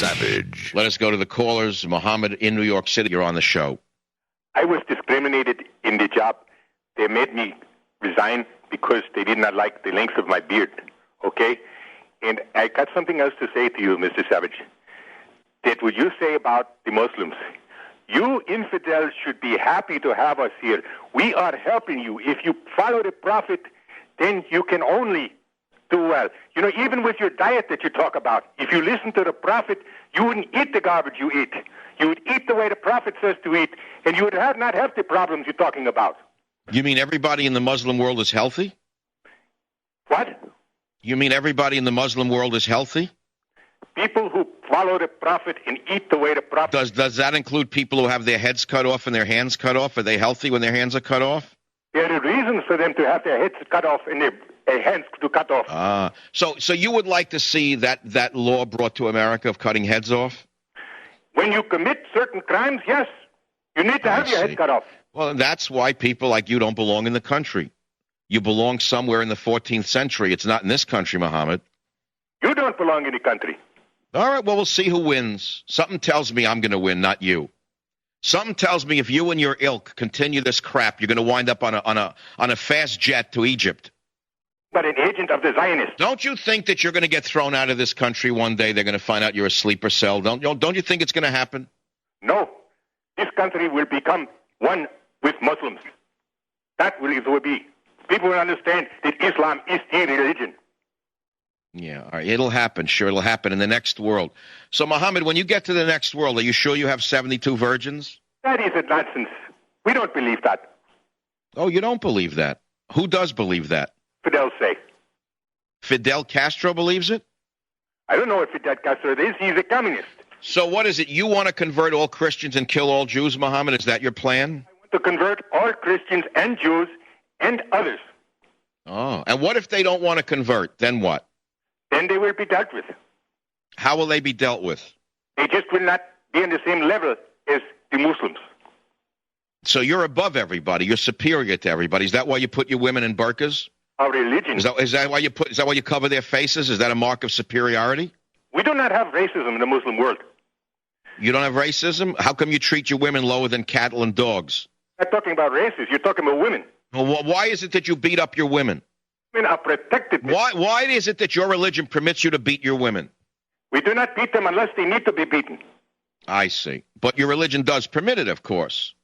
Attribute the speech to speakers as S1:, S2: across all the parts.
S1: Savage.
S2: Let us go to the callers. Muhammad in New York City, you're on the show.
S3: I was discriminated in the job. They made me resign because they did not like the length of my beard, okay? And I got something else to say to you, Mr. Savage. That what you say about the Muslims, you infidels should be happy to have us here. We are helping you. If you follow the Prophet, then you can only do well. You know, even with your diet that you talk about, if you listen to the Prophet, you wouldn't eat the garbage you eat. You would eat the way the Prophet says to eat, and you would not have the problems you're talking about.
S2: You mean everybody in the Muslim world is healthy?
S3: What?
S2: You mean everybody in the Muslim world is healthy?
S3: People who follow the Prophet and eat the way the Prophet...
S2: Does that include people who have their heads cut off and their hands cut off? Are they healthy when their hands are cut off?
S3: There are reasons for them to have their heads cut off and their hands to cut off.
S2: So you would like to see that law brought to America of cutting heads off?
S3: When you commit certain crimes, yes. You need to have your head cut off.
S2: Well, that's why people like you don't belong in the country. You belong somewhere in the 14th century. It's not in this country, Muhammad.
S3: You don't belong in the country.
S2: All right, well, we'll see who wins. Something tells me I'm going to win, not you. Something tells me if you and your ilk continue this crap, you're going to wind up on a fast jet to Egypt.
S3: But an agent of the Zionists.
S2: Don't you think that you're going to get thrown out of this country one day? They're going to find out you're a sleeper cell. Don't you think it's going to happen?
S3: No. This country will become one with Muslims. That will be. People will understand that Islam is the religion.
S2: Yeah, all right. It'll happen. Sure, it'll happen in the next world. So, Muhammad, when you get to the next world, are you sure you have 72 virgins?
S3: That is a nonsense. We don't believe that.
S2: Oh, you don't believe that? Who does believe that?
S3: Fidel say.
S2: Fidel Castro believes it?
S3: I don't know what Fidel Castro is. He's a communist.
S2: So what is it? You want to convert all Christians and kill all Jews, Muhammad? Is that your plan?
S3: I want to convert all Christians and Jews and others.
S2: Oh, and what if they don't want to convert? Then what?
S3: Then they will be dealt with.
S2: How will they be dealt with?
S3: They just will not be on the same level as the Muslims.
S2: So you're above everybody. You're superior to everybody. Is that why you put your women in burqas?
S3: Our religion.
S2: Is that why you cover their faces? Is that a mark of superiority?
S3: We do not have racism in the Muslim world.
S2: You don't have racism? How come you treat your women lower than cattle and dogs?
S3: I'm not talking about races. You're talking about women.
S2: Well, why is it that you beat up your women?
S3: Women are protected.
S2: Why is it that your religion permits you to beat your women?
S3: We do not beat them unless they need to be beaten.
S2: I see. But your religion does permit it, of course.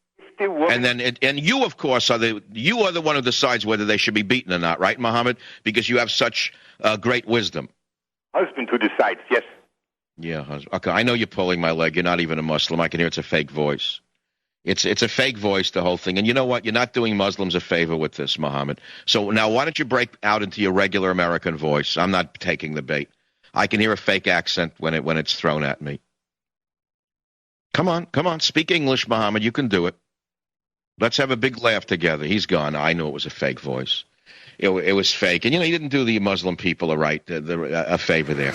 S2: And you, of course, are the one who decides whether they should be beaten or not, right, Muhammad? Because you have such great wisdom.
S3: Husband who decides, yes.
S2: Yeah. Okay, I know you're pulling my leg. You're not even a Muslim. I can hear it's a fake voice. It's a fake voice, the whole thing. And you know what? You're not doing Muslims a favor with this, Muhammad. So now why don't you break out into your regular American voice? I'm not taking the bait. I can hear a fake accent when it's thrown at me. Come on. Speak English, Muhammad. You can do it. Let's have a big laugh together. He's gone. I knew it was a fake voice. It was fake. And, he didn't do the Muslim people a favor there.